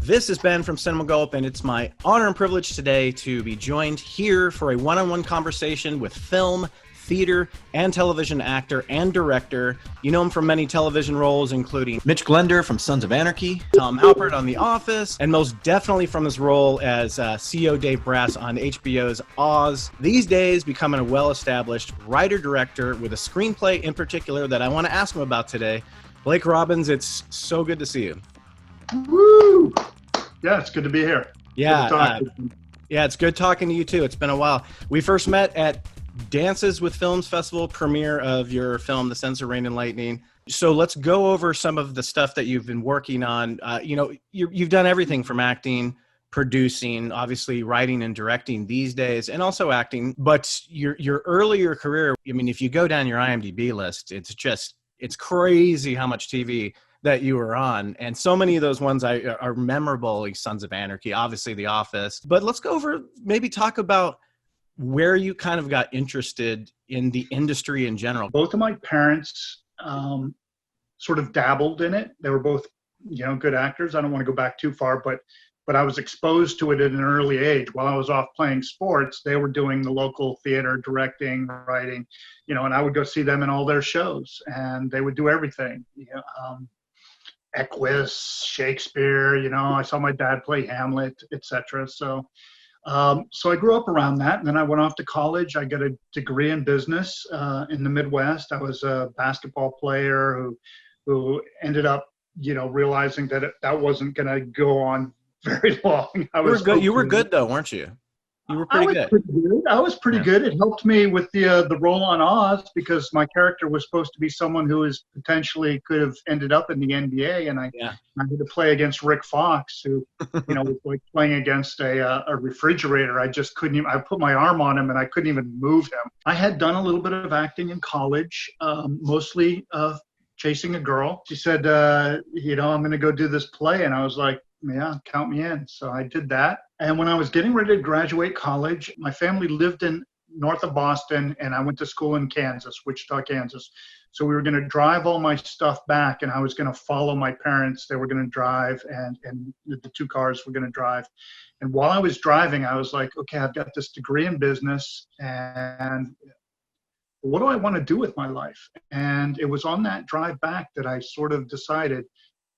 This is Ben from Cinema Gulp, and it's my honor and privilege today to be joined here for a one-on-one conversation with film, theater, and television actor and director. You know him from many television roles, including Mitch Glender from Sons of Anarchy, Tom Halpert on The Office, and most definitely from his role as CEO Dave Brass on HBO's Oz. These days, becoming a well-established writer-director with a screenplay in particular that I want to ask him about today. Blake Robbins, it's so good to see you. Woo! Yeah, it's good to be here. Yeah, it's good talking to you too. It's been a while. We first met at Dances with Films Festival premiere of your film, The Sense of Rain and Lightning. So let's go over some of the stuff that you've been working on. You've done everything from acting, producing, obviously writing and directing these days, and also acting. But your earlier career, I mean, if you go down your IMDb list, it's crazy how much TV that you were on. And so many of those ones are memorable, like Sons of Anarchy, obviously The Office. But let's go over, maybe talk about where you kind of got interested in the industry in general. Both of my parents sort of dabbled in it. They were both, good actors. I don't want to go back too far, but I was exposed to it at an early age. While I was off playing sports, they were doing the local theater, directing, writing, and I would go see them in all their shows, and they would do everything. Equus, Shakespeare, I saw my dad play Hamlet, etc. So I grew up around that, and then I went off to college. I got a degree in business in the Midwest. I was a basketball player who ended up, realizing that that wasn't going to go on very long. You were good though, weren't you? You were pretty good. I was pretty good. It helped me with the role on Oz because my character was supposed to be someone who potentially could have ended up in the NBA, and I had to play against Rick Fox, who was like playing against a refrigerator. I just couldn't even. I put my arm on him and I couldn't even move him. I had done a little bit of acting in college, mostly chasing a girl. She said, I'm going to go do this play, and I was like, yeah, count me in. So I did that. And when I was getting ready to graduate college, my family lived in north of Boston, and I went to school in Kansas, Wichita, Kansas. So we were going to drive all my stuff back, and I was going to follow my parents. They were going to drive, and the two cars were going to drive. And while I was driving, I was like, okay, I've got this degree in business, and what do I want to do with my life? And it was on that drive back that I sort of decided,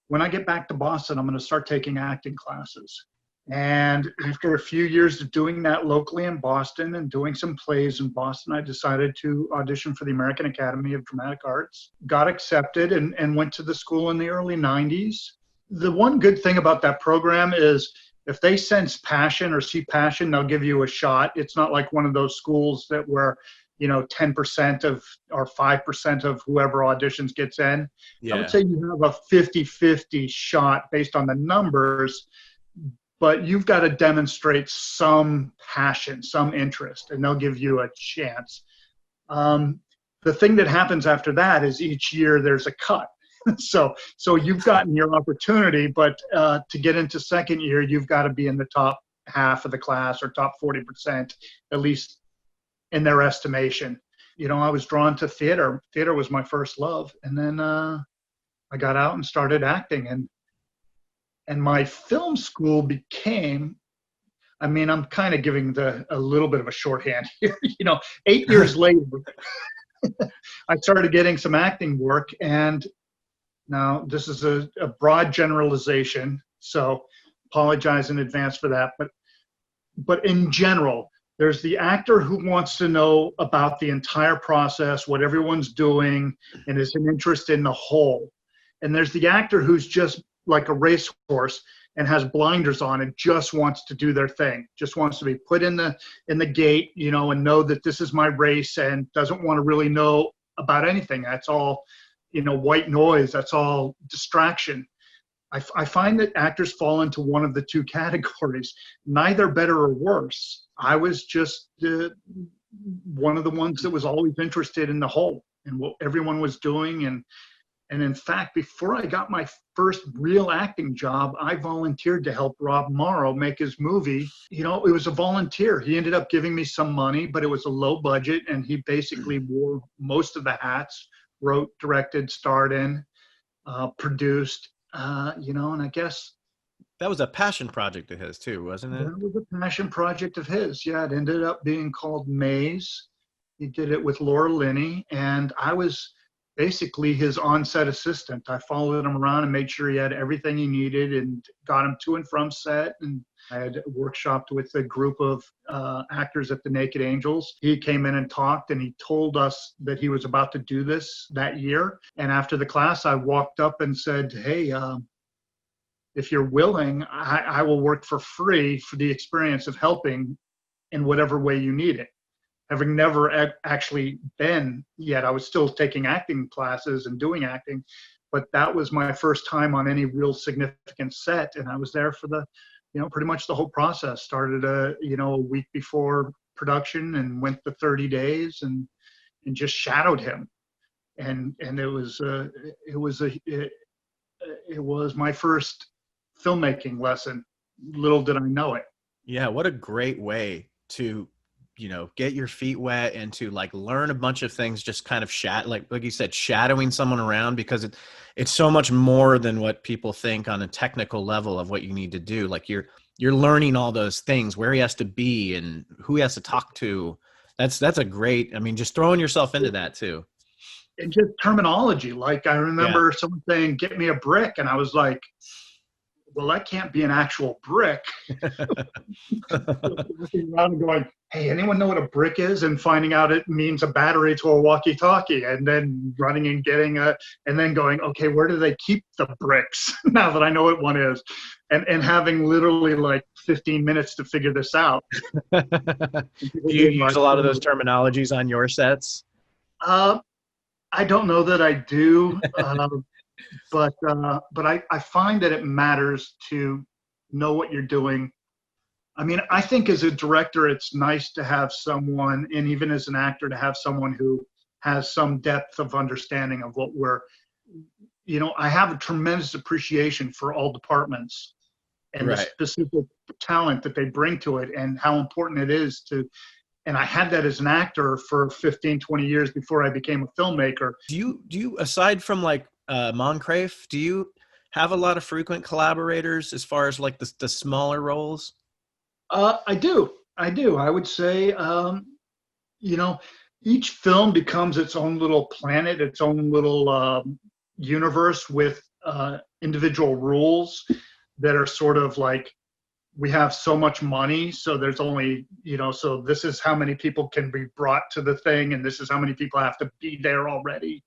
when I get back to Boston, I'm going to start taking acting classes. And after a few years of doing that locally in Boston and doing some plays in Boston, I decided to audition for the American Academy of Dramatic Arts, got accepted, and went to the school in the early 90s. The one good thing about that program is if they sense passion or see passion, they'll give you a shot. It's not like one of those schools that where 10% of or 5% of whoever auditions gets in. I would say you have a 50-50 shot based on the numbers, but you've got to demonstrate some passion, some interest, and they'll give you a chance. The thing that happens after that is each year there's a cut. So you've gotten your opportunity, but to get into second year, you've got to be in the top half of the class or top 40%, at least in their estimation. I was drawn to theater. Theater was my first love. And then I got out and started acting. And my film school became, I'm kind of giving a little bit of a shorthand here. 8 years later, I started getting some acting work. And now this is a broad generalization, so apologize in advance for that. But in general, there's the actor who wants to know about the entire process, what everyone's doing, and is an interest in the whole. And there's the actor who's just like a racehorse and has blinders on and just wants to do their thing, just wants to be put in the gate, and know that this is my race, and doesn't want to really know about anything. That's all, white noise. That's all distraction. I find that actors fall into one of the two categories, neither better or worse. I was just one of the ones that was always interested in the whole and what everyone was doing. And in fact, before I got my first real acting job, I volunteered to help Rob Morrow make his movie. It was a volunteer. He ended up giving me some money, but it was a low budget, and he basically wore most of the hats, wrote, directed, starred in, produced. And I guess That was a passion project of his too, wasn't it? That was a passion project of his. Yeah, it ended up being called Maze. He did it with Laura Linney, and I was basically his on-set assistant. I followed him around and made sure he had everything he needed and got him to and from set. And I had workshopped with a group of actors at the Naked Angels. He came in and talked, and he told us that he was about to do this that year. And after the class, I walked up and said, "Hey, if you're willing, I will work for free for the experience of helping in whatever way you need it." Having never actually been yet, I was still taking acting classes and doing acting, but that was my first time on any real significant set. And I was there for the, pretty much the whole process. Started a week before production and went the 30 days and just shadowed him. And it was my first filmmaking lesson. Little did I know it. Yeah, what a great way to, get your feet wet and to like learn a bunch of things, just kind of like you said, shadowing someone around, because it's so much more than what people think on a technical level of what you need to do. Like you're learning all those things, where he has to be and who he has to talk to. That's a great, just throwing yourself into that too. And just terminology. Like I remember someone saying, "Get me a brick." And I was like, well, that can't be an actual brick. Looking around and going, "Hey, anyone know what a brick is?" And finding out it means a battery to a walkie-talkie, and then running and getting and then going, "Okay, where do they keep the bricks?" Now that I know what one is, and having literally like 15 minutes to figure this out. Do you use a lot of those terminologies on your sets? I don't know that I do. But I find that it matters to know what you're doing. I think as a director, it's nice to have someone, and even as an actor, to have someone who has some depth of understanding of what I have a tremendous appreciation for all departments and the specific talent that they bring to it and how important it is to. And I had that as an actor for 15, 20 years before I became a filmmaker. Do you aside from like Moncrief, do you have a lot of frequent collaborators as far as like the smaller roles? I do. I would say, each film becomes its own little planet, its own little universe with individual rules that are sort of like, we have so much money, so there's only, so this is how many people can be brought to the thing, and this is how many people have to be there already.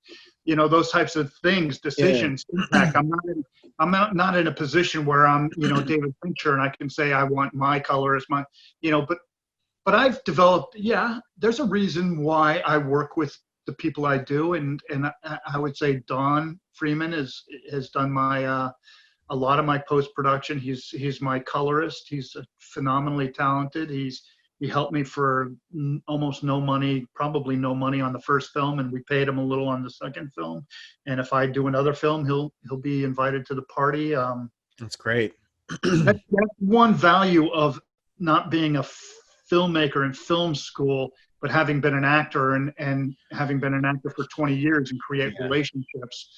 Those types of things, decisions, impact. I'm not in a position where I'm, David Fincher, and I can say I want my color as my, but I've developed, there's a reason why I work with the people I do, and I would say Don Freeman has done my a lot of my post-production. He's my colorist. He's phenomenally talented. He helped me for almost no money, probably no money on the first film, and we paid him a little on the second film. And if I do another film, he'll be invited to the party. That's great. That's one value of not being a filmmaker in film school, but having been an actor and having been an actor for 20 years and create relationships,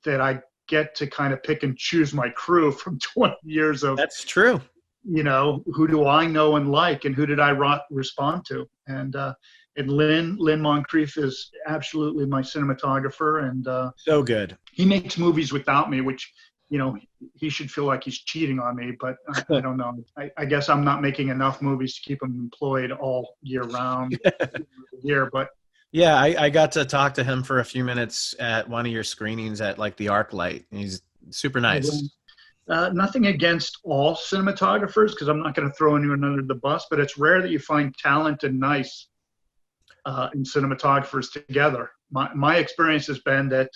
that I get to kind of pick and choose my crew from 20 years of. That's true. Who do I know and like, and who did I respond to? And Lynn Moncrief is absolutely my cinematographer, and so good. He makes movies without me, which, he should feel like he's cheating on me, but I don't know. I guess I'm not making enough movies to keep him employed all year round. But yeah, I got to talk to him for a few minutes at one of your screenings at like the ArcLight. He's super nice. Nothing against all cinematographers, because I'm not going to throw anyone under the bus, but it's rare that you find talent and nice in cinematographers together. My experience has been that,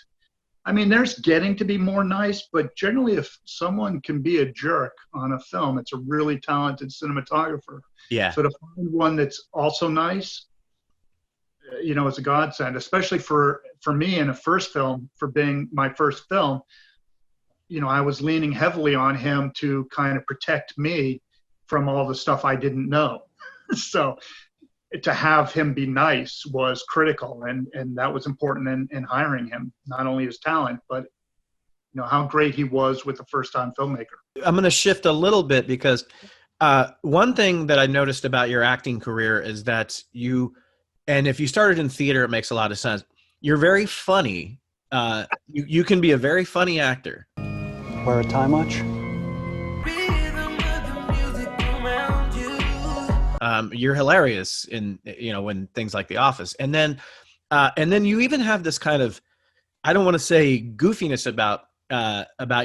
there's getting to be more nice, but generally if someone can be a jerk on a film, it's a really talented cinematographer. Yeah. So to find one that's also nice, it's a godsend, especially for me in a first film, for being my first film. I was leaning heavily on him to kind of protect me from all the stuff I didn't know. So to have him be nice was critical, and that was important in hiring him, not only his talent, but how great he was with a first-time filmmaker. I'm going to shift a little bit because one thing that I noticed about your acting career is that and if you started in theater, it makes a lot of sense. You're very funny. You can be a very funny actor. Wear a tie much? You're hilarious in, when things like The Office, and then you even have this kind of, I don't want to say goofiness about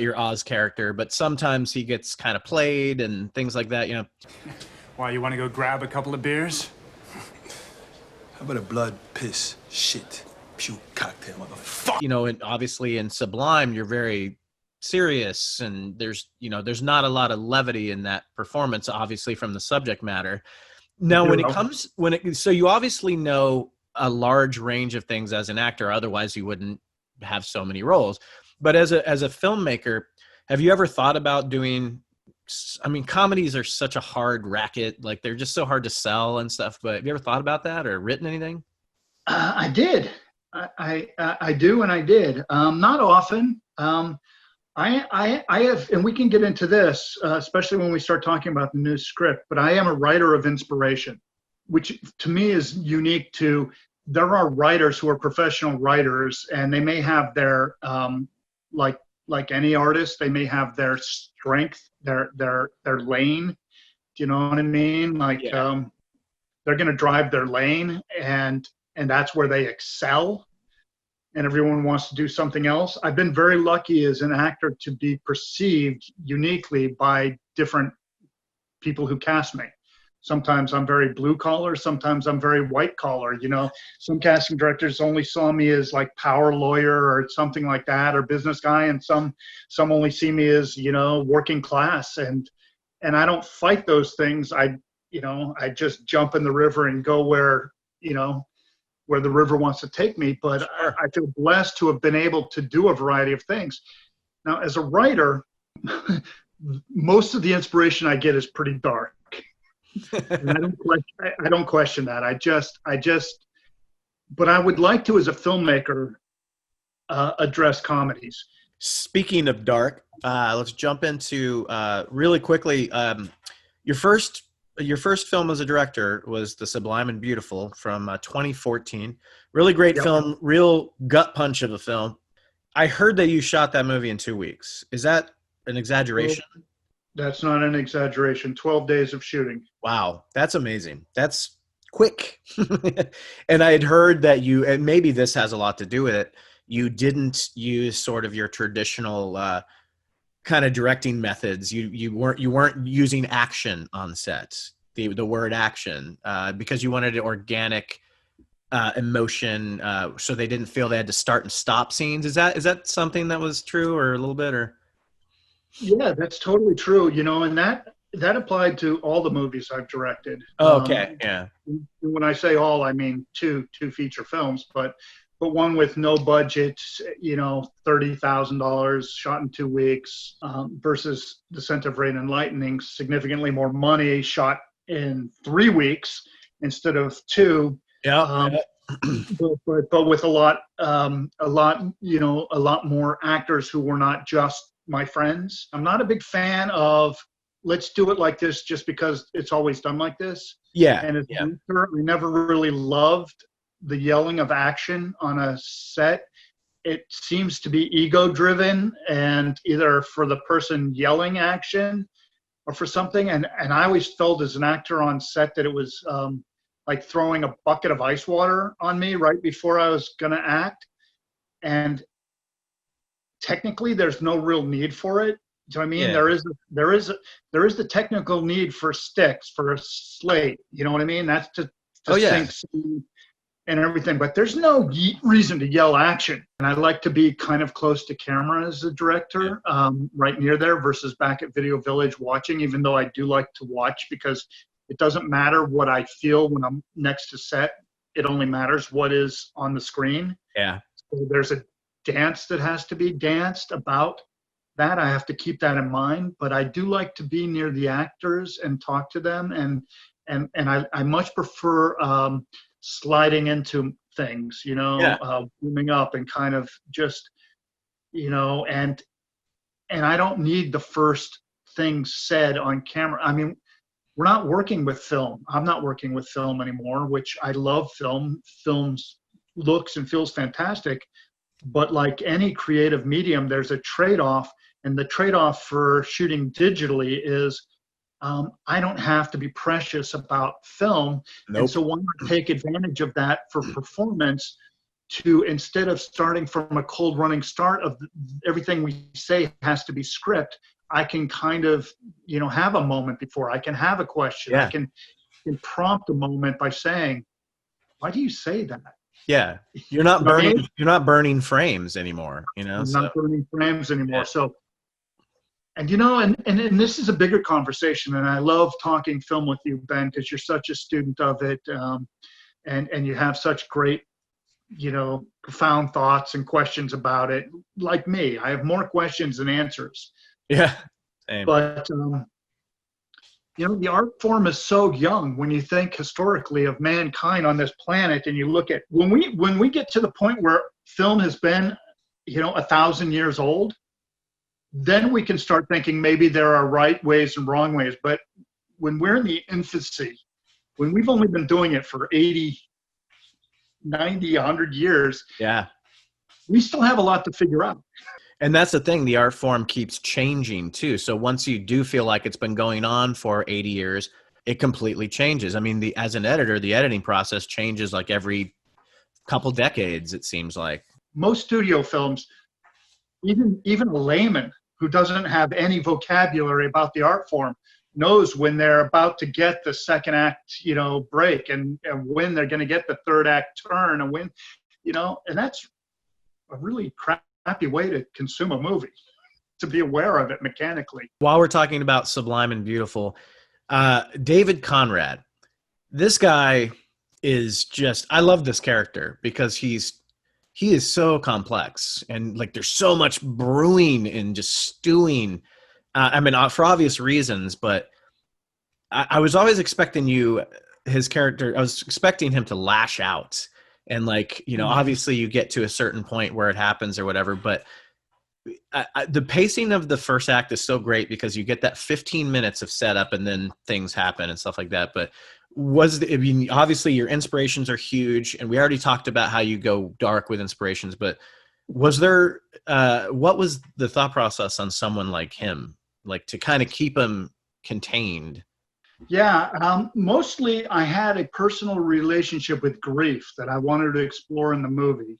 your Oz character, but sometimes he gets kind of played and things like that. Why, you want to go grab a couple of beers? How about a blood, piss, shit, puke cocktail, motherfucker? And obviously in Sublime, you're very serious, and there's not a lot of levity in that performance, obviously from the subject matter. Now, so you obviously know a large range of things as an actor, otherwise you wouldn't have so many roles. But as a filmmaker, have you ever thought about doing, comedies are such a hard racket, like they're just so hard to sell and stuff, but have you ever thought about that or written anything? I did. I do, and I did. Not often. I have, and we can get into this, especially when we start talking about the new script, but I am a writer of inspiration, which to me is unique to, there are writers who are professional writers, and they may have their, like any artist, they may have their strength, their lane. Do you know what I mean? Like, yeah. They're going to drive their lane, and that's where they excel. And everyone wants to do something else. I've been very lucky as an actor to be perceived uniquely by different people who cast me. Sometimes I'm very blue collar, sometimes I'm very white collar. Some casting directors only saw me as like power lawyer or something like that, or business guy, and some only see me as, working class. And I don't fight those things. I just jump in the river and go where the river wants to take me. But sure. I feel blessed to have been able to do a variety of things. Now, as a writer, most of the inspiration I get is pretty dark. And I don't question that. But I would like to, as a filmmaker, address comedies. Speaking of dark, let's jump into really quickly. Your first film as a director was The Sublime and Beautiful from 2014. Really great film, real gut punch of a film. I heard that you shot that movie in 2 weeks. Is that an exaggeration? That's not an exaggeration. 12 days of shooting. Wow, that's amazing. That's quick. And I had heard that and maybe this has a lot to do with it, you didn't use sort of your traditional kind of directing methods. You weren't using action on set, the word action, because you wanted organic emotion, so they didn't feel they had to start and stop scenes. Is that something that was true, or a little bit, or? Yeah, that's totally true. And that applied to all the movies I've directed. Oh, okay, yeah. When I say all, I mean two feature films, but one with no budget, $30,000, shot in 2 weeks, versus Descent of Rain and Lightning, significantly more money, shot in 3 weeks instead of 2. Yeah. But with a lot more actors who were not just my friends. I'm not a big fan of let's do it like this just because it's always done like this. Yeah. And we never really loved the yelling of action on a set. It seems to be ego driven, and either for the person yelling action or for something. And I always felt as an actor on set that it was like throwing a bucket of ice water on me right before I was going to act. And technically there's no real need for it. Do you know what I mean? Yeah. There is the technical need for sticks, for a slate. You know what I mean? That's to sink and everything. But there's no reason to yell action. And I like to be kind of close to camera as a director, right near there versus back at Video Village watching, even though I do like to watch because it doesn't matter what I feel when I'm next to set. It only matters what is on the screen. Yeah. So there's a dance that has to be danced about that. I have to keep that in mind, but I do like to be near the actors and talk to them, and I much prefer sliding into things, warming up and kind of just, and I don't need the first things said on camera. I mean, we're not working with film. I'm not working with film anymore, which I love film. Films looks and feels fantastic. But like any creative medium, there's a trade-off. And the trade-off for shooting digitally is I don't have to be precious about film. Nope. And so why not take advantage of that for performance to, instead of starting from a cold running start of everything we say has to be script, I can kind of, have a moment before. I can have a question. Yeah. I can prompt a moment by saying, why do you say that? Yeah. You're not burning frames anymore, I'm so. not burning frames anymore. Yeah. So, and and this is a bigger conversation, and I love talking film with you, Ben, because you're such a student of it, and you have such great, profound thoughts and questions about it. Like me, I have more questions than answers. Yeah. Same. But the art form is so young when you think historically of mankind on this planet, and you look at when we get to the point where film has been 1,000 years old, then we can start thinking maybe there are right ways and wrong ways. But when we're in the infancy, when we've only been doing it for 80, 90, 100 years, yeah, we still have a lot to figure out. And that's the thing, the art form keeps changing too. So once you do feel like it's been going on for 80 years, it completely changes. I mean, as an editor, the editing process changes like every couple decades, it seems like. Most studio films, even a layman who doesn't have any vocabulary about the art form knows when they're about to get the second act, break, and when they're going to get the third act turn, and when, and that's a really crappy way to consume a movie, to be aware of it mechanically. While we're talking about Sublime and Beautiful, David Conrad, this guy is just, I love this character because he is so complex, and like there's so much brewing and just stewing. I mean, for obvious reasons, but I was always expecting his character, I was expecting him to lash out. And like, obviously you get to a certain point where it happens or whatever, but the pacing of the first act is so great because you get that 15 minutes of setup and then things happen and stuff like that. But obviously your inspirations are huge, and we already talked about how you go dark with inspirations, but was there, what was the thought process on someone like him, like to kind of keep him contained? Yeah, mostly I had a personal relationship with grief that I wanted to explore in the movie.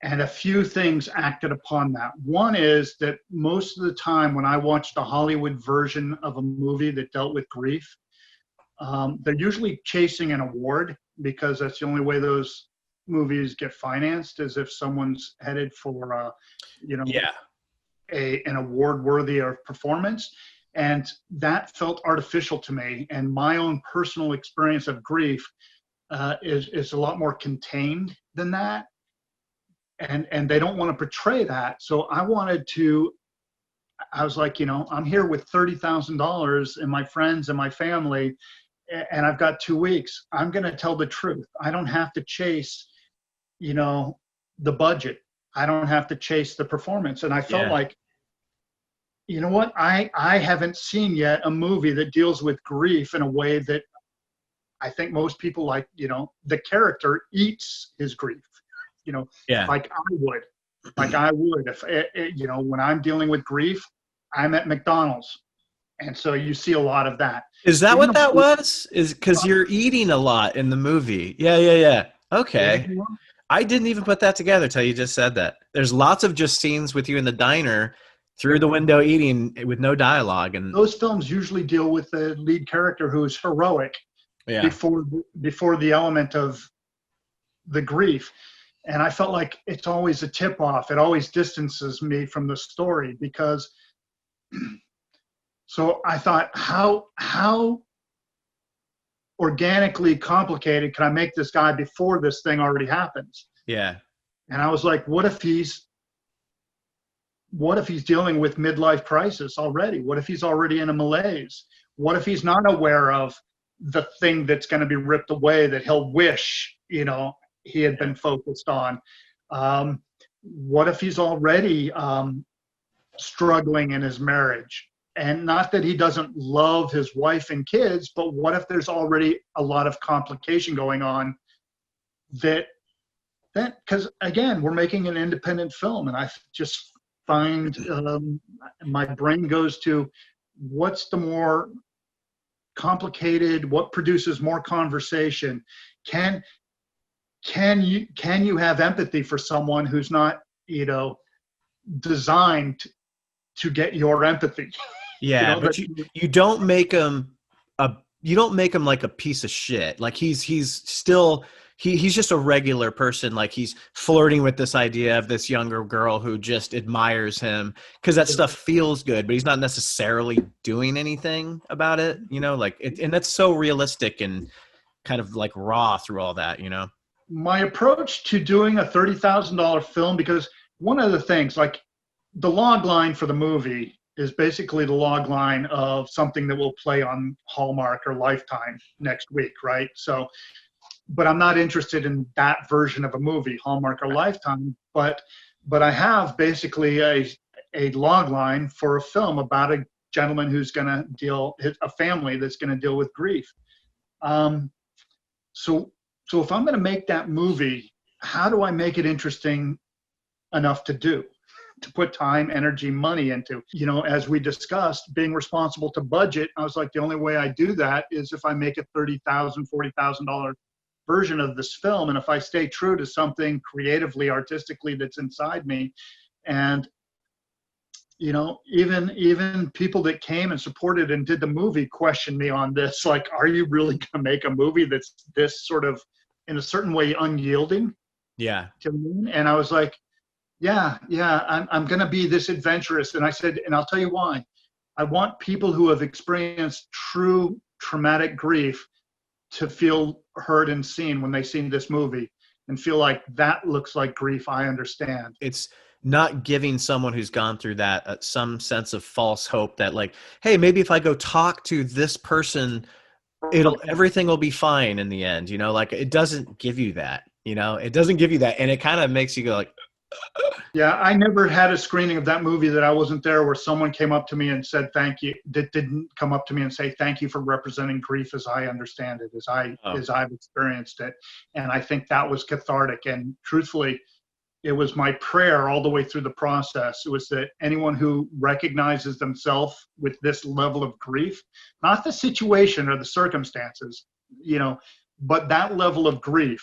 And a few things acted upon that. One is that most of the time when I watched a Hollywood version of a movie that dealt with grief, they're usually chasing an award, because that's the only way those movies get financed, is if someone's headed for, an award worthy of performance. And that felt artificial to me. And my own personal experience of grief is a lot more contained than that. And they don't want to portray that. So I was like, I'm here with $30,000 and my friends and my family, and I've got 2 weeks. I'm going to tell the truth. I don't have to chase, the budget. I don't have to chase the performance. And I felt like, you know what? I haven't seen yet a movie that deals with grief in a way that I think most people like, the character eats his grief, like I would. If, when I'm dealing with grief, I'm at McDonald's. And so you see a lot of that. Is that what that was? Is because you're eating a lot in the movie. Yeah. Okay. I didn't even put that together till you just said that. There's lots of just scenes with you in the diner through the window eating with no dialogue. And those films usually deal with the lead character who is heroic before the element of the grief. And I felt like it's always a tip off. It always distances me from the story, because so I thought, how organically complicated can I make this guy before this thing already happens? Yeah. And I was like, what if he's dealing with midlife crisis already? What if he's already in a malaise? What if he's not aware of the thing that's going to be ripped away that he'll wish, he had been focused on? What if he's already struggling in his marriage? and not that he doesn't love his wife and kids, but what if there's already a lot of complication going on that because again, we're making an independent film, and I just find my brain goes to what's the more complicated, what produces more conversation. Can you have empathy for someone who's not, designed to get your empathy? Yeah, but you don't make him like a piece of shit. Like he's still he's just a regular person. Like he's flirting with this idea of this younger girl who just admires him because that stuff feels good, but he's not necessarily doing anything about it, and that's so realistic and kind of like raw through all that, My approach to doing a $30,000 film, because one of the things, like the log line for the movie is basically the log line of something that will play on Hallmark or Lifetime next week, right? So, but I'm not interested in that version of a movie, Hallmark or Lifetime, but I have basically a log line for a film about a gentleman who's going to a family that's going to deal with grief. So if I'm going to make that movie, how do I make it interesting enough to put time, energy, money into? As we discussed, being responsible to budget, I was like, the only way I do that is if I make a $30,000, $40,000 version of this film. And if I stay true to something creatively, artistically that's inside me. And, even people that came and supported and did the movie questioned me on this. Like, are you really going to make a movie that's this sort of, in a certain way, unyielding? Yeah. To me? And I was like, yeah, I'm going to be this adventurous. And I said, and I'll tell you why. I want people who have experienced true traumatic grief to feel heard and seen when they see this movie and feel like that looks like grief I understand. It's not giving someone who's gone through that some sense of false hope that like, hey, maybe if I go talk to this person, everything will be fine in the end. Like it doesn't give you that, it doesn't give you that. And it kind of makes you go like, yeah, I never had a screening of that movie that I wasn't there where someone came up to me and said thank you. That didn't come up to me and say thank you for representing grief as I understand it, as I've experienced it. And I think that was cathartic. And truthfully, it was my prayer all the way through the process. It was that anyone who recognizes themselves with this level of grief, not the situation or the circumstances, but that level of grief,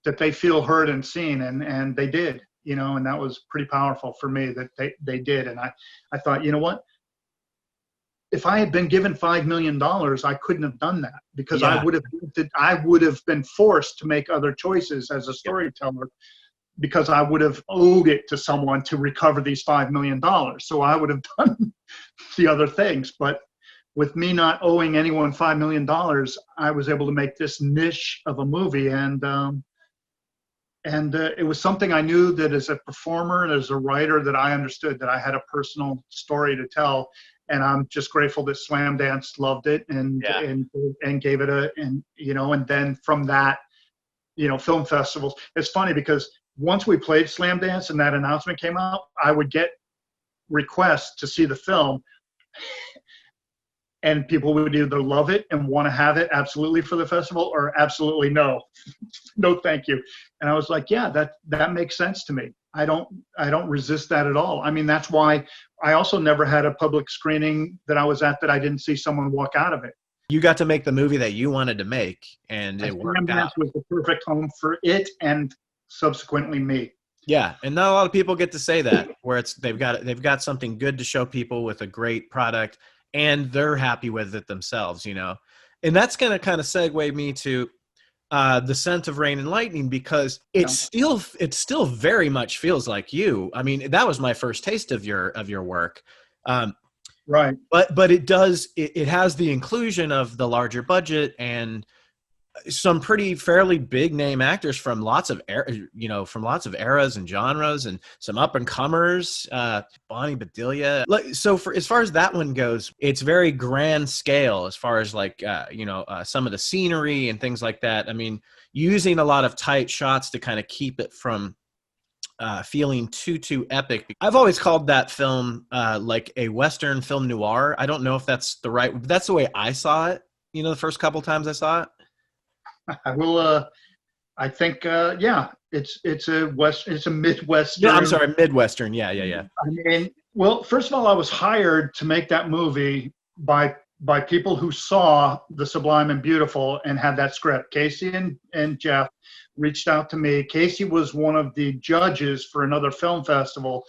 that they feel heard and seen, and they did, and that was pretty powerful for me that they did. And I thought, you know what, if I had been given $5 million, I couldn't have done that because I would have been forced to make other choices as a storyteller because I would have owed it to someone to recover these $5 million. So I would have done the other things. But with me not owing anyone $5 million, I was able to make this niche of a movie. And it was something I knew that as a performer and as a writer that I understood that I had a personal story to tell. And I'm just grateful that Slam Dance loved it and gave it and then from that, film festivals. It's funny because once we played Slam Dance and that announcement came out, I would get requests to see the film. And people would either love it and want to have it absolutely for the festival or absolutely no thank you. And I was like, yeah, that makes sense to me. I don't resist that at all. I mean, that's why I also never had a public screening that I was at that I didn't see someone walk out of it. You got to make the movie that you wanted to make, and it worked out. Was the perfect home for it and subsequently me. Yeah, and not a lot of people get to say that, where they've got something good to show people with a great product, and they're happy with it themselves, And that's going to kind of segue me to The Scent of Rain and Lightning, because it still very much feels like you. I mean, that was my first taste of your work. Right. But it has the inclusion of the larger budget and some fairly big name actors from lots of eras and genres, and some up and comers, Bonnie Bedelia. So as far as that one goes, it's very grand scale as far as some of the scenery and things like that. I mean, using a lot of tight shots to kind of keep it from feeling too epic. I've always called that film like a Western film noir. I don't know if that's that's the way I saw it, the first couple times I saw it. I will, I think, yeah, it's a Midwestern. No, I'm sorry, Midwestern. Yeah. I mean, well, first of all, I was hired to make that movie by people who saw The Sublime and Beautiful and had that script. Casey and Jeff reached out to me. Casey was one of the judges for another film festival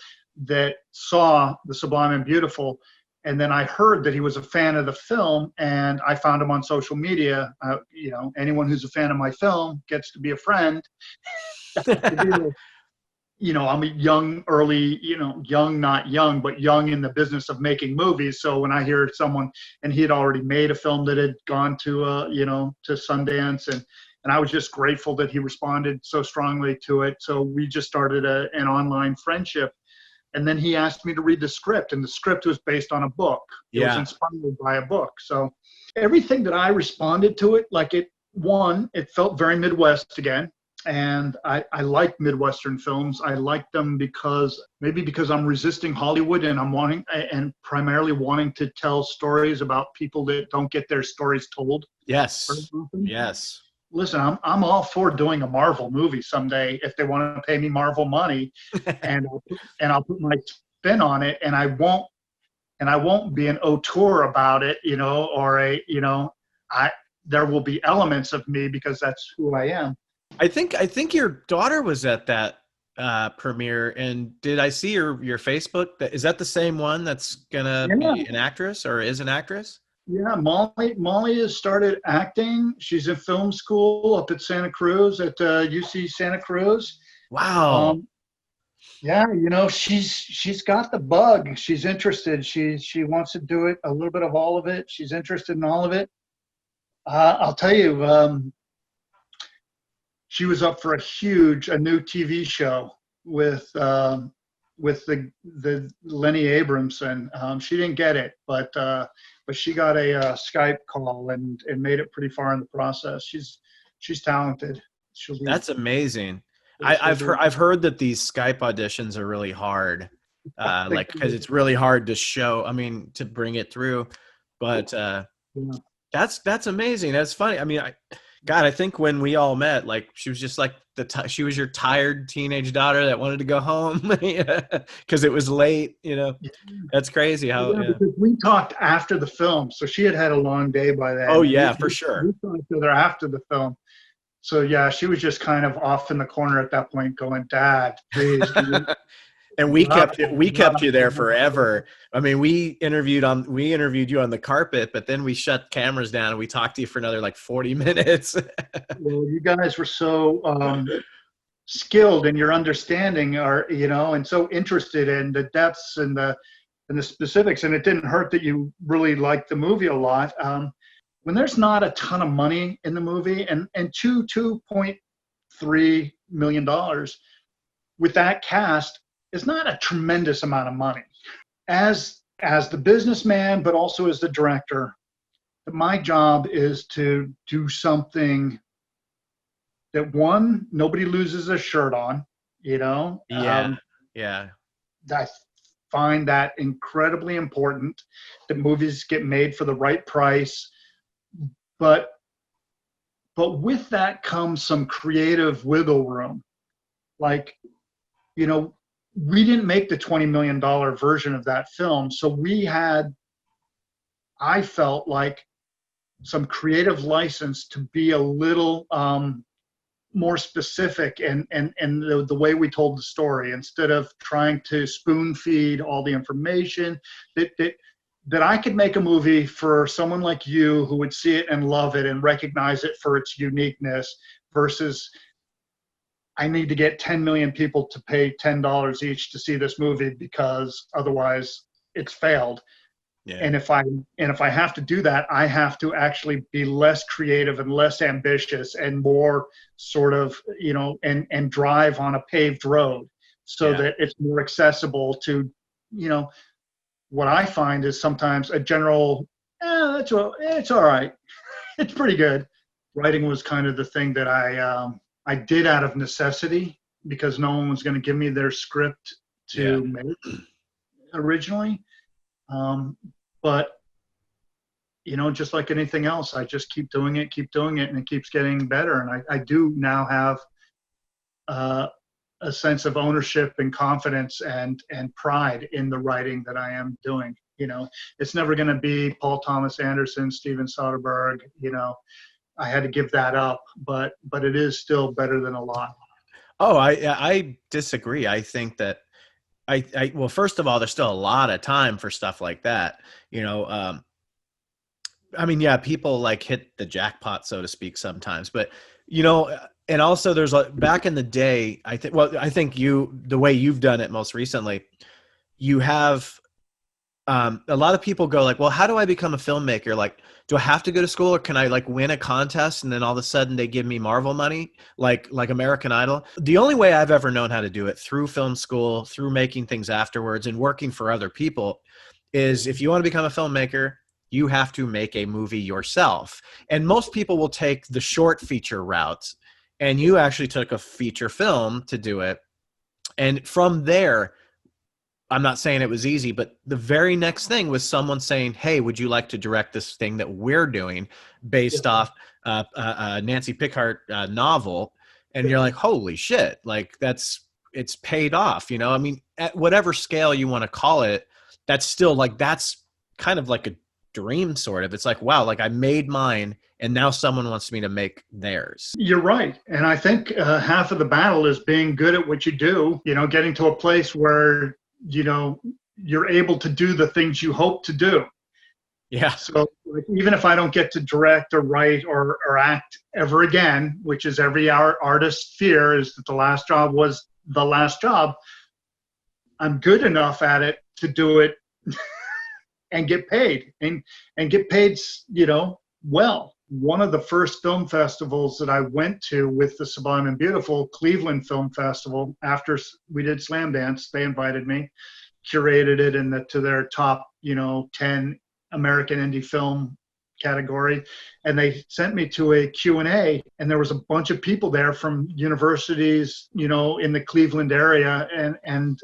that saw The Sublime and Beautiful. And then I heard that he was a fan of the film, and I found him on social media. Anyone who's a fan of my film gets to be a friend. I'm a young, not young, but young in the business of making movies. So when I hear someone, and he had already made a film that had gone to Sundance, and I was just grateful that he responded so strongly to it. So we just started an online friendship. And then he asked me to read the script, and the script was based on a book. It was inspired by a book. So everything that I responded to it, it felt very Midwest again. And I like Midwestern films. I like them because I'm resisting Hollywood, and primarily wanting to tell stories about people that don't get their stories told. Yes. Yes. Listen, I'm all for doing a Marvel movie someday if they want to pay me Marvel money, and I'll put my spin on it, and I won't be an auteur about it, there will be elements of me because that's who I am. I think your daughter was at that premiere, and did I see your Facebook? Is that the same one that's gonna be an actress or is an actress? Yeah, Molly has started acting. She's in film school up at Santa Cruz at UC Santa Cruz. Wow. Yeah, she's got the bug. She's interested. She wants to do it, a little bit of all of it. She's interested in all of it. I'll tell you, she was up for a new TV show with the Lenny Abramson. She didn't get it, but she got a Skype call and made it pretty far in the process. She's talented. That's amazing. I've heard that these Skype auditions are really hard, because it's really hard to show. I mean, to bring it through, but that's amazing. That's funny. I mean, I think when we all met, she was just like she was your tired teenage daughter that wanted to go home because it was late. That's crazy how. Yeah. Because we talked after the film, so she had a long day by then. Oh yeah, for sure. We talked to her after the film, so yeah, she was just kind of off in the corner at that point, going, "Dad, please." And we kept you there forever. I mean, we interviewed you on the carpet, but then we shut cameras down and we talked to you for another 40 minutes. Well, you guys were so skilled in your understanding, and so interested in the depths and the specifics. And it didn't hurt that you really liked the movie a lot. When there's not a ton of money in the movie, and $2.3 million with that cast, is not a tremendous amount of money. As the businessman, but also as the director, my job is to do something that, one, nobody loses their shirt on, Yeah. I find that incredibly important, that movies get made for the right price. But with that comes some creative wiggle room. We didn't make the $20 million version of that film. So we had, I felt like, some creative license to be a little more specific and the way we told the story, instead of trying to spoon feed all the information, that I could make a movie for someone like you who would see it and love it and recognize it for its uniqueness, versus I need to get 10 million people to pay $10 each to see this movie because otherwise it's failed. Yeah. And if I have to do that, I have to actually be less creative and less ambitious and more sort of, and drive on a paved road so that it's more accessible to, what I find is sometimes a general, it's all right. It's pretty good. Writing was kind of the thing that I did out of necessity. because no one was going to give me their script to make originally. But you know, just like anything else, I just keep doing it, and it keeps getting better. And I do now have a sense of ownership and confidence and pride in the writing that I am doing. You know, it's never going to be Paul Thomas Anderson, Steven Soderbergh. You know, I had to give that up, but it is still better than a lot. Oh, I disagree. I think that well, first of all, there's still a lot of time for stuff like that. You know, I mean, yeah, people like hit the jackpot, so to speak, sometimes, but you know, and also there's back in the day, I think the way you've done it most recently, you have, a lot of people go like, well, how do I become a filmmaker? Like, do I have to go to school, or can I like win a contest and then all of a sudden they give me Marvel money, like American Idol? The only way I've ever known how to do it through film school, through making things afterwards and working for other people, is if you want to become a filmmaker, you have to make a movie yourself. And most people will take the short feature route, and you actually took a feature film to do it. And from there, I'm not saying it was easy, but the very next thing was someone saying, hey, would you like to direct this thing that we're doing based off Nancy Pickard novel? And you're like, holy shit, like it's paid off, you know? I mean, at whatever scale you want to call it, that's still like, that's kind of like a dream sort of. It's like, wow, like I made mine and now someone wants me to make theirs. You're right. And I think half of the battle is being good at what you do, you know, getting to a place where, you know, you're able to do the things you hope to do. Yeah. So like, even if I don't get to direct or write or act ever again, which is every artist's fear, is that the last job was the last job, I'm good enough at it to do it and get paid and get paid, you know, well. One of the first film festivals that I went to with the Sublime and Beautiful, Cleveland Film Festival, after we did Slam Dance, they invited me, curated it to their top, you know, 10 American indie film category. And they sent me to a Q&A, and there was a bunch of people there from universities, you know, in the Cleveland area. And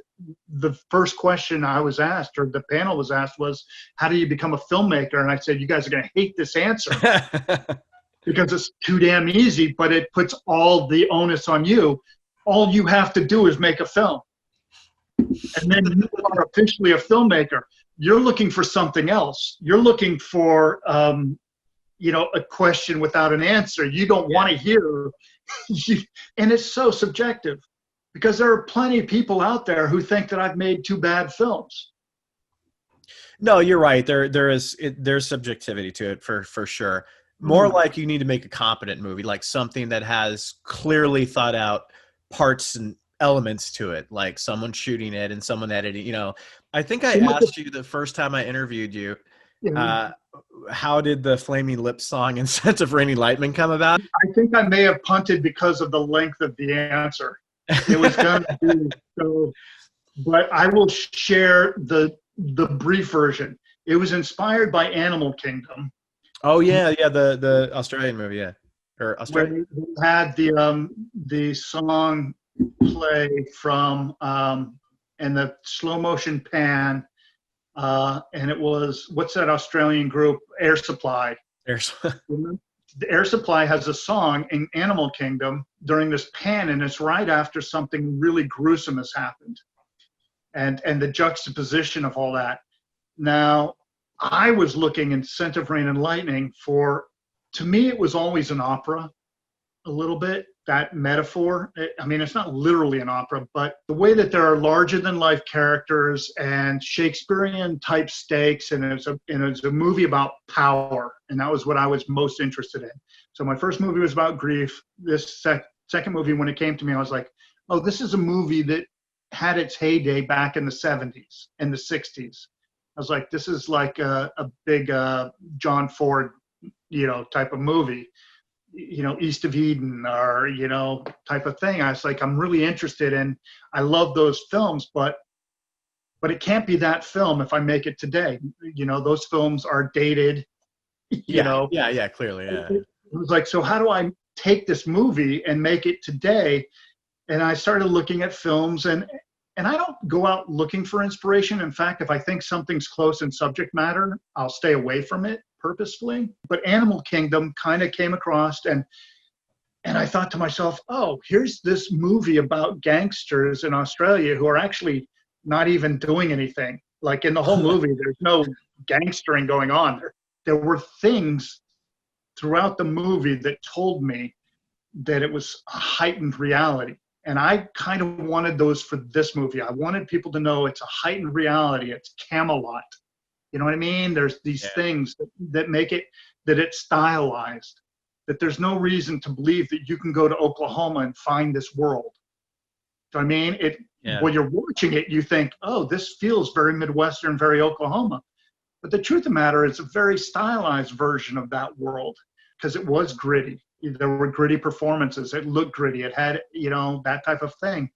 the first question I was asked, or the panel was asked, was, how do you become a filmmaker? And I said, you guys are going to hate this answer because it's too damn easy, but it puts all the onus on you. All you have to do is make a film. And then you are officially a filmmaker. You're looking for something else. You're looking for, you know, a question without an answer. You don't want to hear. And it's so subjective, because there are plenty of people out there who think that I've made 2 bad films. No, you're right. There's subjectivity to it for sure. More like you need to make a competent movie, like something that has clearly thought out parts and elements to it, like someone shooting it and someone editing. You know, I think I asked you the first time I interviewed you, how did the Flaming Lips song and Sense of Rainy Lightning come about? I think I may have punted because of the length of the answer. It was going to be so, but I will share the brief version. It was inspired by Animal Kingdom. Oh yeah, the Australian movie, yeah, or Australian. Where we had the song play from and the slow motion pan, and it was, what's that Australian group, Air Supply. The Air Supply has a song in Animal Kingdom during this pan, and it's right after something really gruesome has happened, and the juxtaposition of all that. Now, I was looking in Scent of Rain and Lightning for, to me, it was always an opera, a little bit, that metaphor. I mean, it's not literally an opera, but the way that there are larger than life characters and Shakespearean type stakes, and it's a movie about power, and that was what I was most interested in. So my first movie was about grief. This second movie, when it came to me, I was like, oh, this is a movie that had its heyday back in the 70s and the 60s. I was like, this is like a big John Ford, you know, type of movie, you know, East of Eden, or, you know, type of thing. I was like, I'm really interested in, I love those films, but it can't be that film if I make it today. You know, those films are dated, you know. Yeah, clearly, yeah. It was like, so how do I take this movie and make it today? and I started looking at films, and I don't go out looking for inspiration. In fact, if I think something's close in subject matter, I'll stay away from it purposefully. But Animal Kingdom kind of came across, and I thought to myself, oh, here's this movie about gangsters in Australia who are actually not even doing anything. Like in the whole movie, there's no gangstering going on. There were things throughout the movie that told me that it was a heightened reality. And I kind of wanted those for this movie. I wanted people to know it's a heightened reality. It's Camelot. You know what I mean? There's these things that make it, that it's stylized, that there's no reason to believe that you can go to Oklahoma and find this world. So I mean, when you're watching it, you think, oh, this feels very Midwestern, very Oklahoma. But the truth of the matter is a very stylized version of that world, because it was gritty. There were gritty performances. It looked gritty. It had, you know, that type of thing.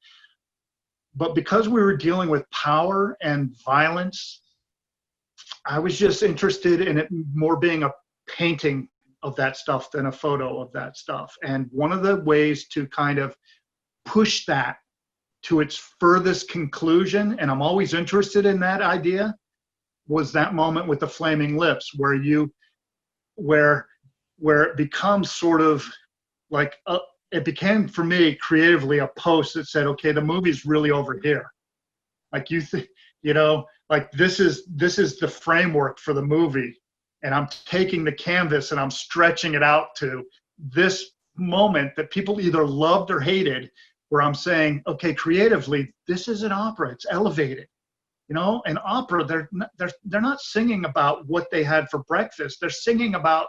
But because we were dealing with power and violence, I was just interested in it more being a painting of that stuff than a photo of that stuff. And one of the ways to kind of push that to its furthest conclusion, and I'm always interested in that idea, was that moment with the flaming lips, where it becomes sort of like it became for me creatively a post that said, okay, the movie's really over here. Like you know, like this is the framework for the movie, and I'm taking the canvas and I'm stretching it out to this moment that people either loved or hated, where I'm saying, okay, creatively, this is an opera. It's elevated. You know, an opera, they're not singing about what they had for breakfast. They're singing about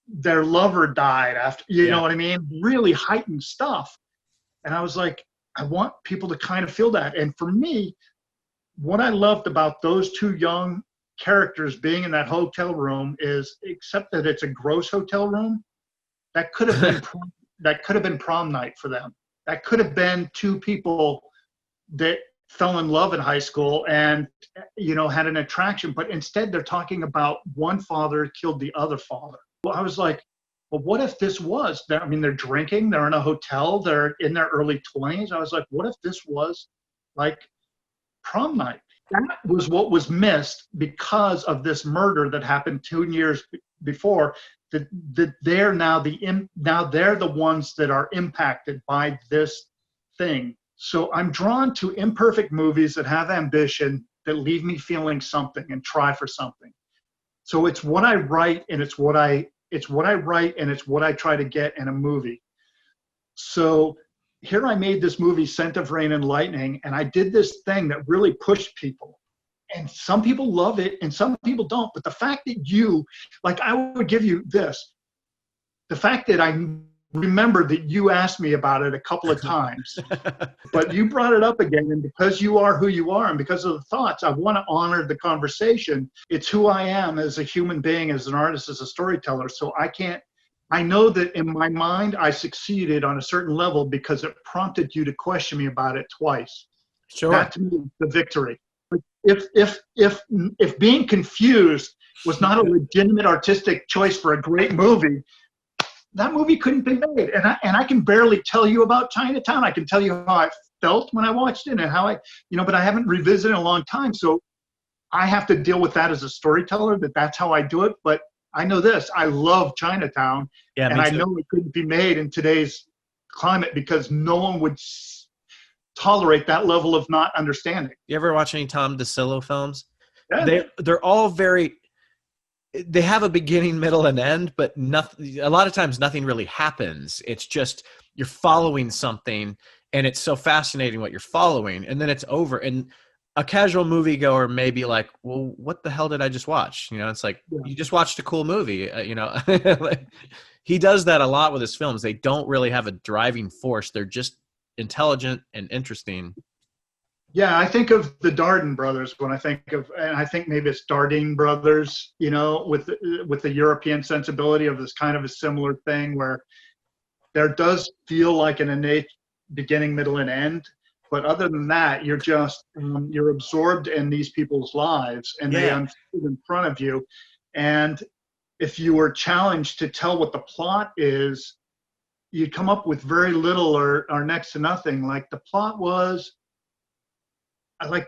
their lover died after, you know what I mean? Really heightened stuff. And I was like, I want people to kind of feel that. And for me, what I loved about those two young characters being in that hotel room is, except that it's a gross hotel room, that could have been prom night for them. That could have been two people that fell in love in high school and, you know, had an attraction, but instead they're talking about one father killed the other father. Well, I was like, well, what if this was, I mean, they're drinking, they're in a hotel, they're in their early 20s. I was like, what if this was like prom night? That was what was missed because of this murder that happened 2 years before. That they're now they're the ones that are impacted by this thing. So I'm drawn to imperfect movies that have ambition, that leave me feeling something and try for something. So it's what I write, and it's what I write, and it's what I try to get in a movie. So here I made this movie, Scent of Rain and Lightning, and I did this thing that really pushed people. And some people love it and some people don't. But the fact that like I would give you this, the fact that I remember that you asked me about it a couple of times, but you brought it up again, and because you are who you are and because of the thoughts, I want to honor the conversation. It's who I am as a human being, as an artist, as a storyteller. So I know that in my mind I succeeded on a certain level because it prompted you to question me about it twice. Sure. That to me is the victory. If being confused was not a legitimate artistic choice for a great movie, that movie couldn't be made. And I can barely tell you about Chinatown. I can tell you how I felt when I watched it and how but I haven't revisited in a long time. So I have to deal with that as a storyteller, that's how I do it. But I know this, I love Chinatown. Yeah, and I know it couldn't be made in today's climate because no one would tolerate that level of not understanding. You ever watch any Tom DeSillo films? Yeah. They're all they have a beginning, middle, and end, but nothing. A lot of times nothing really happens. It's just you're following something, and it's so fascinating what you're following, and then it's over. And a casual moviegoer may be like, well, what the hell did I just watch? You know, it's like, you just watched a cool movie, He does that a lot with his films. They don't really have a driving force. They're just intelligent and interesting. Yeah, I think of the Dardenne brothers when I think of, and I think maybe it's Dardenne brothers, with the European sensibility of this kind of a similar thing where there does feel like an innate beginning, middle, and end. But other than that, you're just, you're absorbed in these people's lives and they unfold in front of you. And if you were challenged to tell what the plot is, you'd come up with very little or next to nothing. Like the plot was, I'm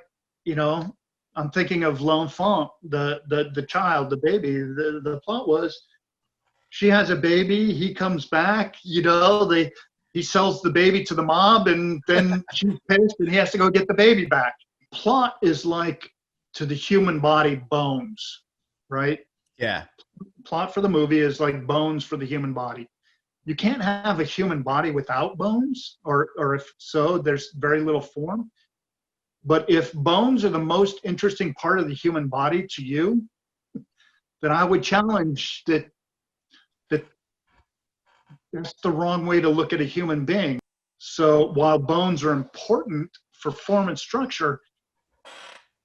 thinking of L'Enfant, the child, the baby. The plot was, she has a baby, he comes back, he sells the baby to the mob, and then she's pissed and he has to go get the baby back. Plot is like, to the human body, bones, right? Yeah. Plot for the movie is like bones for the human body. You can't have a human body without bones, or if so, there's very little form. But if bones are the most interesting part of the human body to you, then I would challenge that that's the wrong way to look at a human being. So while bones are important for form and structure,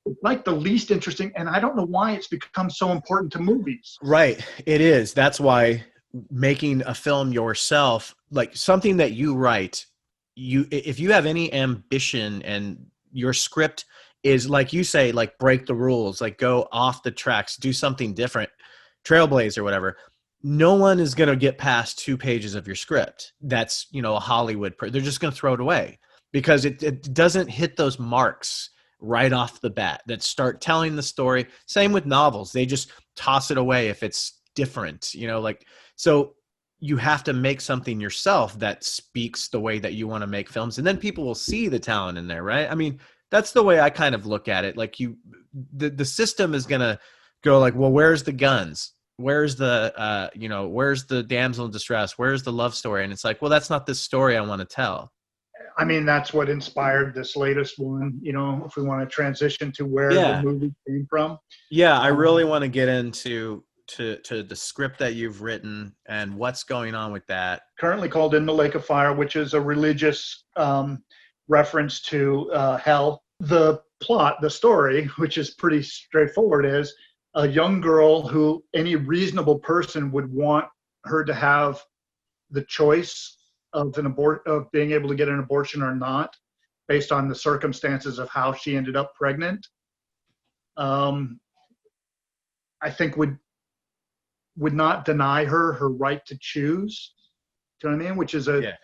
it's like the least interesting, and I don't know why it's become so important to movies. Right. It is. That's why making a film yourself, like something that you write, if you have any ambition and your script is, like you say, like break the rules, like go off the tracks, do something different, trailblaze or whatever, no one is going to get past 2 pages of your script. That's, a Hollywood, they're just going to throw it away because it doesn't hit those marks right off the bat that start telling the story. Same with novels. They just toss it away if it's different, so you have to make something yourself that speaks the way that you want to make films. And then people will see the talent in there, right? I mean, that's the way I kind of look at it. Like the system is going to go like, well, where's the guns? Where's the, where's the damsel in distress? Where's the love story? And it's like, well, that's not the story I want to tell. I mean, that's what inspired this latest one, if we want to transition to where the movie came from. Yeah, I really want to get into to the script that you've written and what's going on with that. Currently called In the Lake of Fire, which is a religious reference to hell. The plot, the story, which is pretty straightforward, is a young girl who any reasonable person would want her to have the choice of of being able to get an abortion or not, based on the circumstances of how she ended up pregnant. I think would not deny her right to choose. Do you know what I mean? Which is a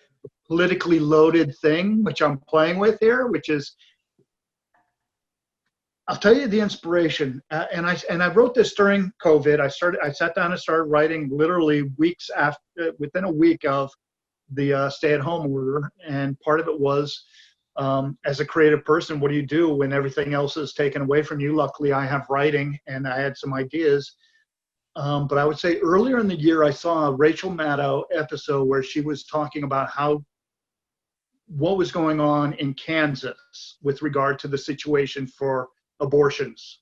politically loaded thing, which I'm playing with here, which is, I'll tell you the inspiration. And I wrote this during COVID. I sat down and started writing literally weeks after, within a week of the stay-at-home order. And part of it was, as a creative person, what do you do when everything else is taken away from you? Luckily, I have writing and I had some ideas. But I would say earlier in the year, I saw a Rachel Maddow episode where she was talking about what was going on in Kansas with regard to the situation for abortions,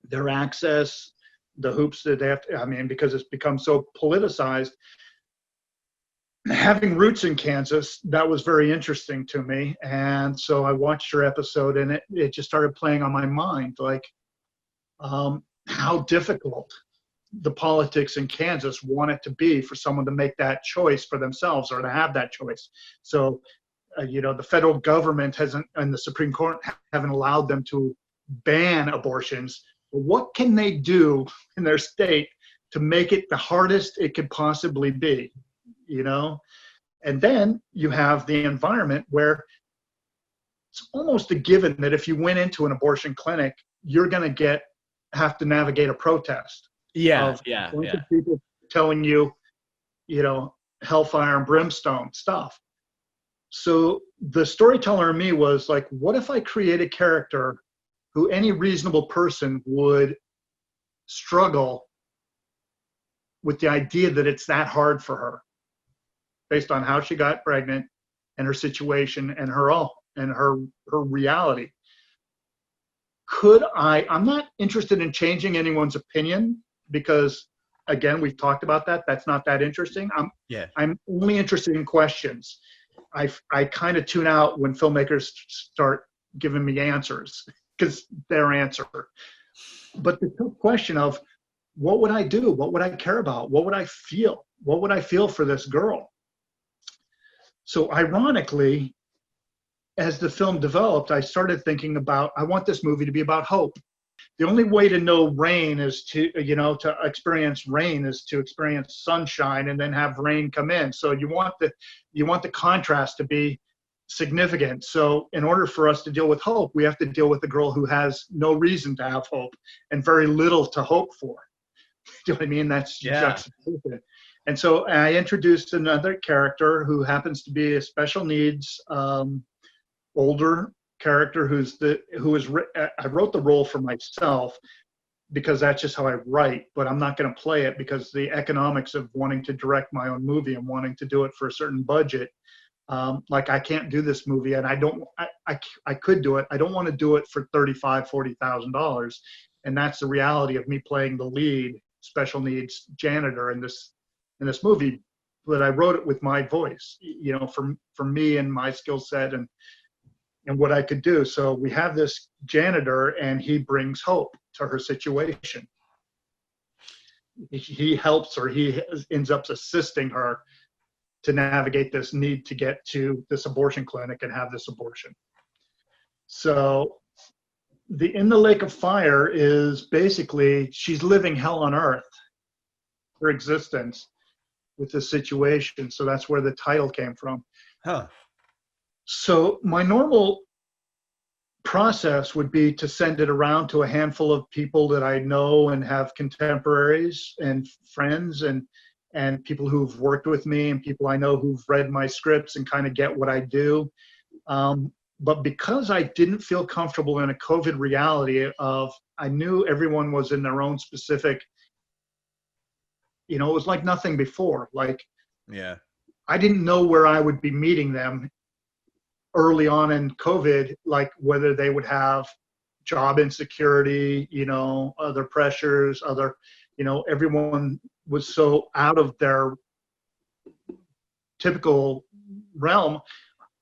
their access, the hoops that they have to, because it's become so politicized. Having roots in Kansas, that was very interesting to me. And so I watched her episode and it just started playing on my mind, like how difficult the politics in Kansas want it to be for someone to make that choice for themselves or to have that choice. So, the federal government and the Supreme Court haven't allowed them to ban abortions. But what can they do in their state to make it the hardest it could possibly be? And then you have the environment where it's almost a given that if you went into an abortion clinic, you're going to have to navigate a protest. Yeah. People telling you, hellfire and brimstone stuff. So the storyteller in me was like, what if I create a character who any reasonable person would struggle with the idea that it's that hard for her, based on how she got pregnant and her situation and her reality. I'm not interested in changing anyone's opinion because, again, we've talked about that. That's not that interesting. I'm only interested in questions. I kind of tune out when filmmakers start giving me answers because their answer. But the question of what would I do? What would I care about? What would I feel? What would I feel for this girl? So ironically, as the film developed, I started thinking about, I want this movie to be about hope. The only way to know rain is to experience rain is to experience sunshine and then have rain come in. So you want the contrast to be significant. So in order for us to deal with hope, we have to deal with a girl who has no reason to have hope and very little to hope for. Do you know what I mean? That's juxtaposition. And so I introduced another character who happens to be a special needs older character I wrote the role for myself because that's just how I write, but I'm not going to play it because the economics of wanting to direct my own movie and wanting to do it for a certain budget, like I can't do this movie, and I could do it. I don't want to do it for $35,000-$40,000, and that's the reality of me playing the lead special needs janitor in this movie. But I wrote it with my voice, for me and my skill set and what I could do. So we have this janitor, and he brings hope to her situation. He helps her. He ends up assisting her to navigate this need to get to this abortion clinic and have this abortion. So In the Lake of Fire is basically, she's living hell on earth, her existence with this situation. So that's where the title came from. Huh. So my normal process would be to send it around to a handful of people that I know and have contemporaries and friends and people who've worked with me and people I know who've read my scripts and kind of get what I do. But because I didn't feel comfortable in a COVID reality of, I knew everyone was in their own specific, it was like nothing before. Like, yeah, I didn't know where I would be meeting them early on in COVID, like whether they would have job insecurity, other pressures, everyone was so out of their typical realm.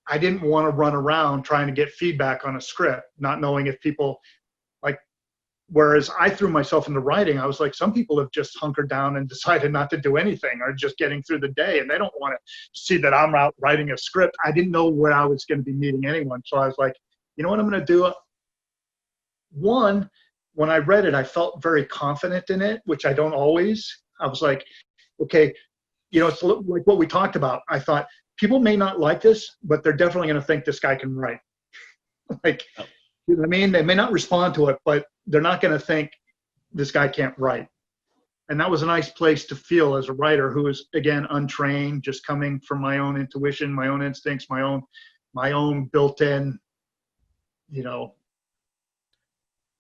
I didn't want to run around trying to get feedback on a script, not knowing if people whereas I threw myself into writing, I was like, some people have just hunkered down and decided not to do anything or just getting through the day, and they don't want to see that I'm out writing a script. I didn't know where I was going to be meeting anyone. So I was like, you know what I'm going to do? One, when I read it, I felt very confident in it, which I don't always. I was like, okay, it's like what we talked about. I thought, people may not like this, but they're definitely going to think this guy can write. You know what I mean? They may not respond to it, but they're not going to think this guy can't write. And that was a nice place to feel as a writer who is, again, untrained, just coming from my own intuition, my own instincts, my own built-in,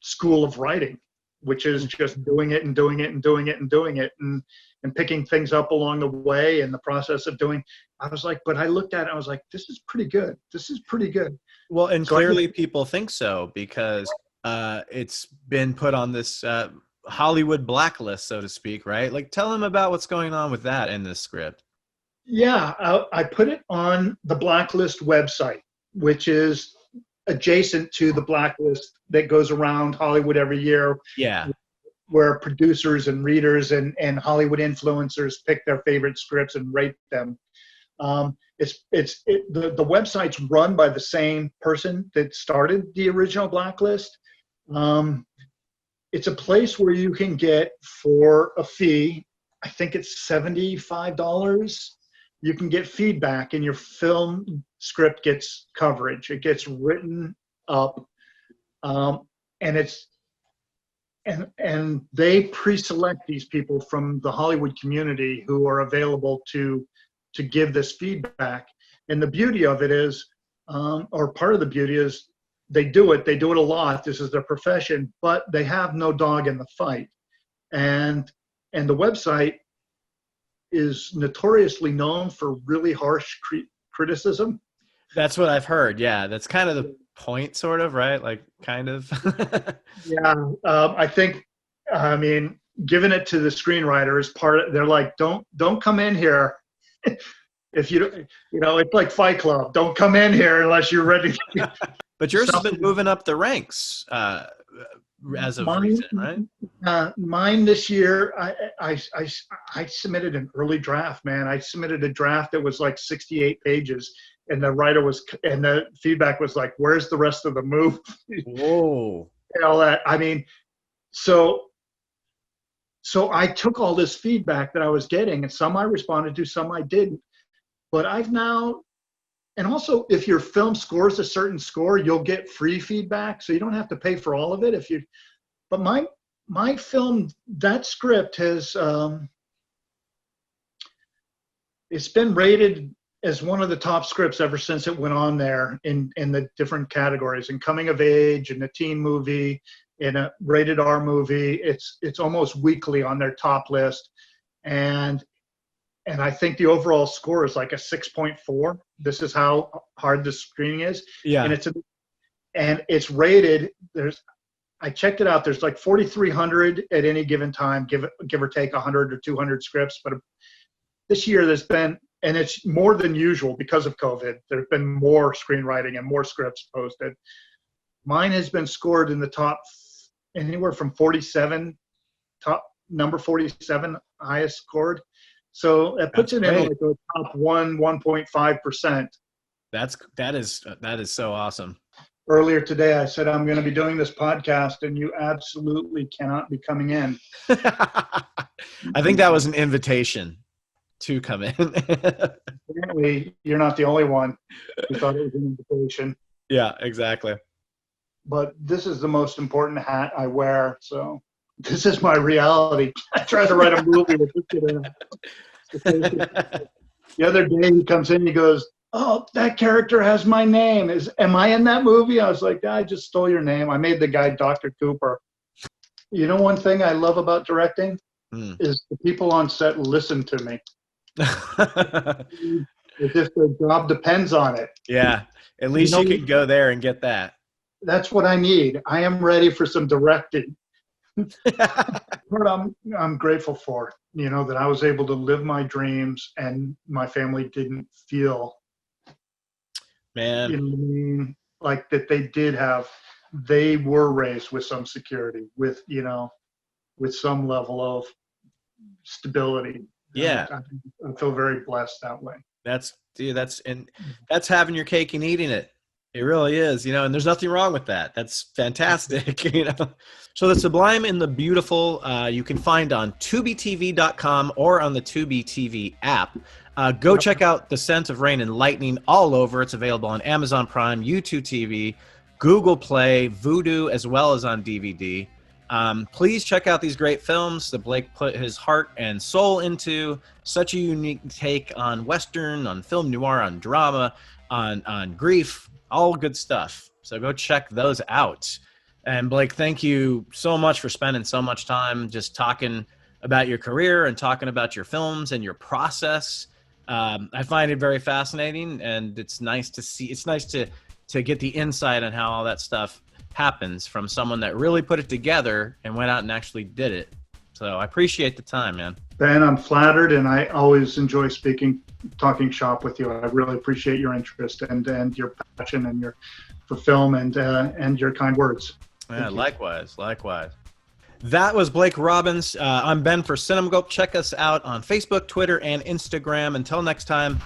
school of writing, which is just doing it and doing it and doing it and doing it and picking things up along the way and the process of doing. I was like, but I looked at it, I was like, this is pretty good. This is pretty good. Well, and so clearly people think so because it's been put on this Hollywood blacklist, so to speak, right? Like, tell them about what's going on with that in this script. Yeah, I put it on the blacklist website, which is adjacent to the blacklist that goes around Hollywood every year. Yeah. Where producers and readers and Hollywood influencers pick their favorite scripts and rate them. The website's run by the same person that started the original blacklist. It's a place where you can get, for a fee, I think it's $75, you can get feedback, and your film script gets coverage. It gets written up, and they pre-select these people from the Hollywood community who are available to give this feedback. And the beauty of it is, or part of the beauty is, they do it a lot. This is their profession, but they have no dog in the fight. And the website is notoriously known for really harsh criticism. That's what I've heard. Yeah, that's kind of the point, sort of, right? Like, kind of. Yeah, I think, giving it to the screenwriter is part of. They're like, don't come in here if it's like Fight Club. Don't come in here unless you're ready. But yours has been moving up the ranks as of recent, right? Mine this year, I submitted an early draft, man. I submitted a draft that was like 68 pages, and the feedback was like, "Where's the rest of the movie?" Whoa! And all that. I mean, So I took all this feedback that I was getting, and some I responded to, some I didn't. But I've now, and also if your film scores a certain score, you'll get free feedback, so you don't have to pay for all of it. But my film, that script has, it's been rated as one of the top scripts ever since it went on there in the different categories, in coming of age, in a teen movie, in a rated R movie. It's almost weekly on their top list. And I think the overall score is like a 6.4. This is how hard the screening is. Yeah. And it's rated. I checked it out. There's like 4,300 at any given time, give or take 100 or 200 scripts. But this year there's been, and it's more than usual because of COVID, there's been more screenwriting and more scripts posted. Mine has been scored in the top, anywhere from 47, number 47, highest scored. So it puts it in like the top 1.5%. That is so awesome. Earlier today, I said, I'm going to be doing this podcast, and you absolutely cannot be coming in. I think that was an invitation to come in. Apparently, you're not the only one who thought it was an invitation. Yeah, exactly. But this is the most important hat I wear, so this is my reality. I tried to write a movie with this kid in it. The other day, he comes in, he goes, "Oh, that character has my name. Am I in that movie?" I was like, "I just stole your name. I made the guy Dr. Cooper." You know, one thing I love about directing is the people on set listen to me. It's just their job depends on it. Yeah, at least you can go there and get that. That's what I need. I am ready for some directing. What I'm grateful for, that I was able to live my dreams and my family didn't feel, man, like that they were raised with some security, with some level of stability. Yeah. I feel very blessed that way. That's having your cake and eating it. It really is, and there's nothing wrong with that. That's fantastic, So the Sublime and the Beautiful, you can find on tubitv.com or on the Tubi TV app. Go check out Descent of Rain and Lightning all over. It's available on Amazon Prime, YouTube TV, Google Play, Vudu, as well as on DVD. Please check out these great films that Blake put his heart and soul into. Such a unique take on Western, on film noir, on drama, on grief, all good stuff. So go check those out. And Blake, thank you so much for spending so much time just talking about your career and talking about your films and your process. I find it very fascinating, and it's nice to see. It's nice to get the insight on how all that stuff happens from someone that really put it together and went out and actually did it. So I appreciate the time, man. Ben, I'm flattered, and I always enjoy talking shop with you. I really appreciate your interest and your passion and for film and your kind words. Yeah, likewise. That was Blake Robbins. I'm Ben for Gulp. Check us out on Facebook, Twitter, and Instagram. Until next time.